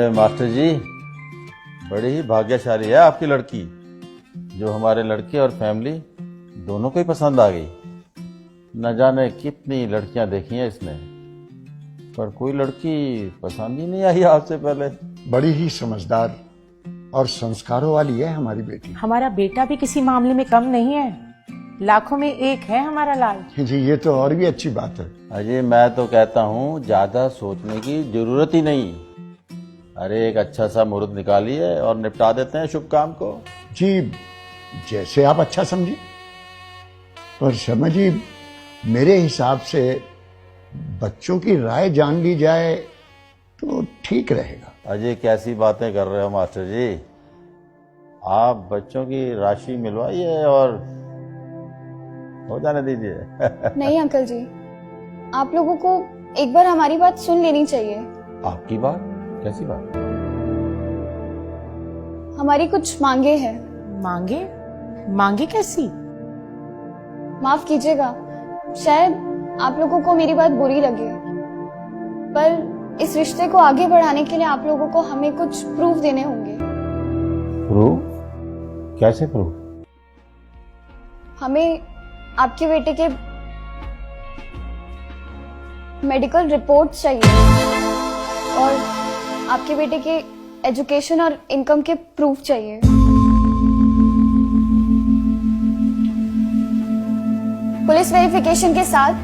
अरे मास्टर जी, बड़ी ही भाग्यशाली है आपकी लड़की, जो हमारे लड़के और फैमिली दोनों को ही पसंद आ गई। न जाने कितनी लड़कियां देखी हैं इसने, पर कोई लड़की पसंद ही नहीं आई आपसे पहले। बड़ी ही समझदार और संस्कारों वाली है हमारी बेटी। हमारा बेटा भी किसी मामले में कम नहीं है, लाखों में एक है हमारा लाल। जी ये तो और भी अच्छी बात है। अजय, मैं तो कहता हूँ ज्यादा सोचने की जरूरत ही नहीं। अरे एक अच्छा सा मुहूर्त निकालिए और निपटा देते हैं शुभ काम को। जी जैसे आप अच्छा समझिए, पर शर्मा जी मेरे हिसाब से बच्चों की राय जान ली जाए तो ठीक रहेगा। अजय, कैसी बातें कर रहे हो मास्टर जी? आप बच्चों की राशि मिलवाइए और हो जाने दीजिए। नहीं अंकल जी, आप लोगों को एक बार हमारी बात सुन लेनी चाहिए। आपकी बात? कैसी बात? हमारी कुछ मांगे हैं। मांगे? मांगे कैसी? माफ कीजिएगा, शायद आप लोगों को मेरी बात बुरी लगे, पर इस रिश्ते को आगे बढ़ाने के लिए आप लोगों को हमें कुछ प्रूफ देने होंगे। प्रूफ? कैसे प्रूफ? हमें आपके बेटे के मेडिकल रिपोर्ट्स चाहिए और आपके बेटे के एजुकेशन और इनकम के प्रूफ चाहिए। पुलिस वेरिफिकेशन के साथ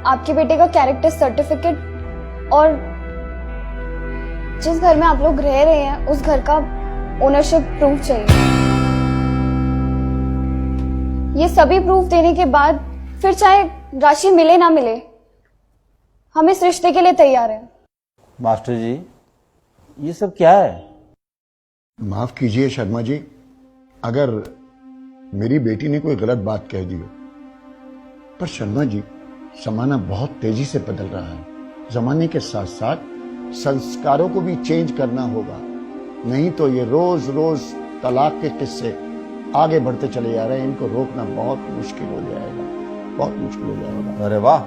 आपके बेटे का कैरेक्टर सर्टिफिकेट और जिस घर में आप लोग रह रहे हैं उस घर का ओनरशिप प्रूफ चाहिए। ये सभी प्रूफ देने के बाद फिर चाहे राशि मिले ना मिले, हम इस रिश्ते के लिए तैयार हैं। मास्टर जी, ये सब क्या है? माफ कीजिए शर्मा जी, अगर मेरी बेटी ने कोई गलत बात कह दी हो, पर शर्मा जी जमाना बहुत तेजी से बदल रहा है। जमाने के साथ साथ संस्कारों को भी चेंज करना होगा, नहीं तो ये रोज रोज तलाक के किस्से आगे बढ़ते चले जा रहे हैं। इनको रोकना बहुत मुश्किल हो जाएगा, बहुत मुश्किल हो जाएगा। अरे वाह,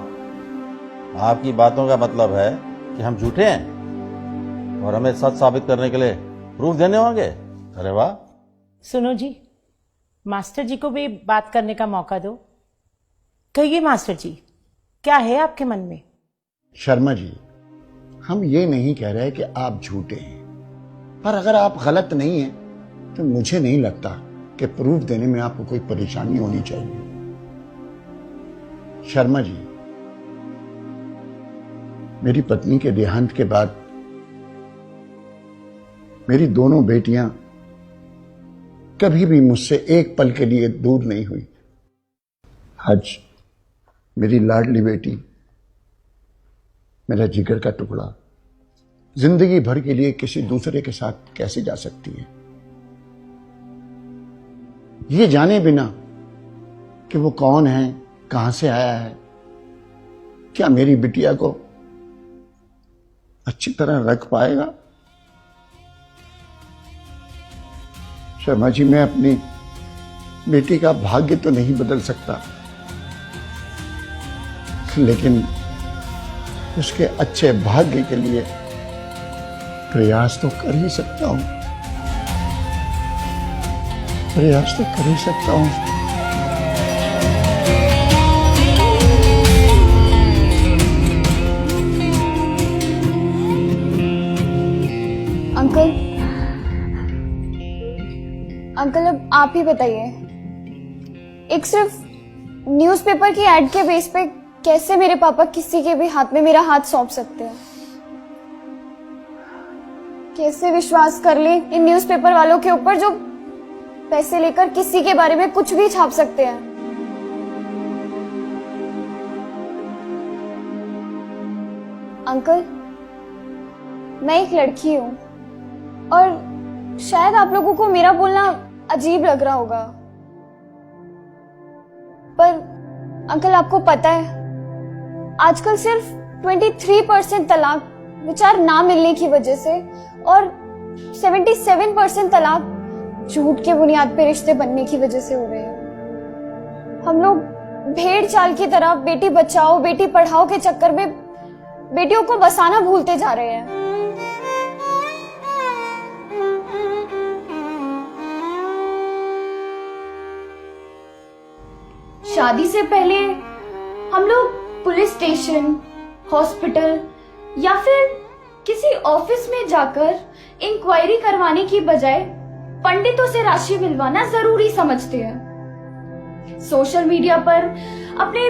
आपकी बातों का मतलब है कि हम झूठे हैं और हमें सच साबित करने के लिए प्रूफ देने होंगे। अरे वाह। सुनो जी, मास्टर जी को भी बात करने का मौका दो। कहिए मास्टर जी, क्या है आपके मन में? शर्मा जी, हम ये नहीं कह रहे कि आप झूठे हैं, पर अगर आप गलत नहीं हैं तो मुझे नहीं लगता कि प्रूफ देने में आपको कोई परेशानी होनी चाहिए। शर्मा जी, मेरी पत्नी के देहांत के बाद मेरी दोनों बेटियां कभी भी मुझसे एक पल के लिए दूर नहीं हुई। आज मेरी लाडली बेटी, मेरा जिगर का टुकड़ा, जिंदगी भर के लिए किसी दूसरे के साथ कैसे जा सकती है, ये जाने बिना कि वो कौन है, कहां से आया है, क्या मेरी बिटिया को अच्छी तरह रख पाएगा? शर्मा जी, मैं अपनी बेटी का भाग्य तो नहीं बदल सकता, लेकिन उसके अच्छे भाग्य के लिए प्रयास तो कर ही सकता हूं, प्रयास तो कर ही सकता हूं। अंकल, अंकल अब आप ही बताइए, एक सिर्फ न्यूज़पेपर की एड के बेस पे कैसे मेरे पापा किसी के भी हाथ में मेरा हाथ सौंप सकते हैं? कैसे विश्वास कर ले इन न्यूज़पेपर वालों के ऊपर जो पैसे लेकर किसी के बारे में कुछ भी छाप सकते हैं? अंकल, मैं एक लड़की हूं और शायद आप लोगों को मेरा बोलना अजीब लग रहा होगा, पर अंकल आपको पता है आजकल सिर्फ 23% तलाक विचार ना मिलने की वजह से और 77% तलाक झूठ के बुनियाद पे रिश्ते बनने की वजह से हो रहे हैं। हम लोग भेड़ चाल की तरह बेटी बचाओ बेटी पढ़ाओ के चक्कर में बेटियों को बसाना भूलते जा रहे हैं। शादी से पहले हम लोग पुलिस स्टेशन, हॉस्पिटल या फिर किसी ऑफिस में जाकर इंक्वायरी करवाने की बजाय पंडितों से राशि मिलवाना जरूरी समझते हैं। सोशल मीडिया पर अपने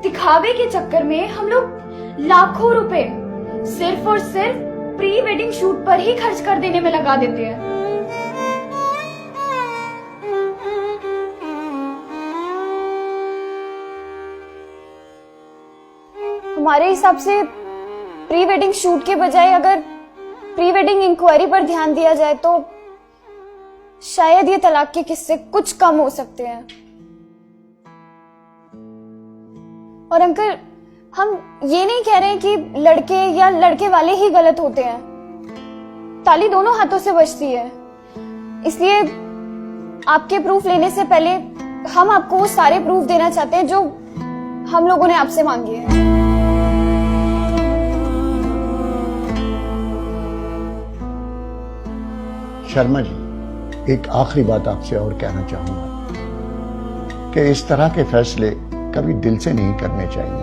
दिखावे के चक्कर में हम लोग लाखों रुपए सिर्फ और सिर्फ प्री वेडिंग शूट पर ही खर्च कर देने में लगा देते हैं। हमारे हिसाब से प्री वेडिंग शूट के बजाय अगर प्री वेडिंग इंक्वायरी पर ध्यान दिया जाए तो शायद ये तलाक के किस्से कुछ कम हो सकते हैं। और अंकल, हम ये नहीं कह रहे हैं कि लड़के या लड़के वाले ही गलत होते हैं। ताली दोनों हाथों से बजती है। इसलिए आपके प्रूफ लेने से पहले हम आपको वो सारे प्रूफ देना चाहते हैं जो हम लोगों ने आपसे मांगे हैं। शर्मा जी, एक आखिरी बात आपसे और कहना चाहूंगा कि इस तरह के fैसले कभी दिल से नहीं करने चाहिए,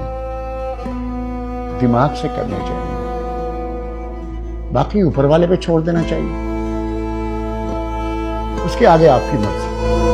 दिमाग से करने चाहिए, बाकी ऊपर वाले पे छोड़ देना चाहिए। उसके आगे आपकी मर्जी।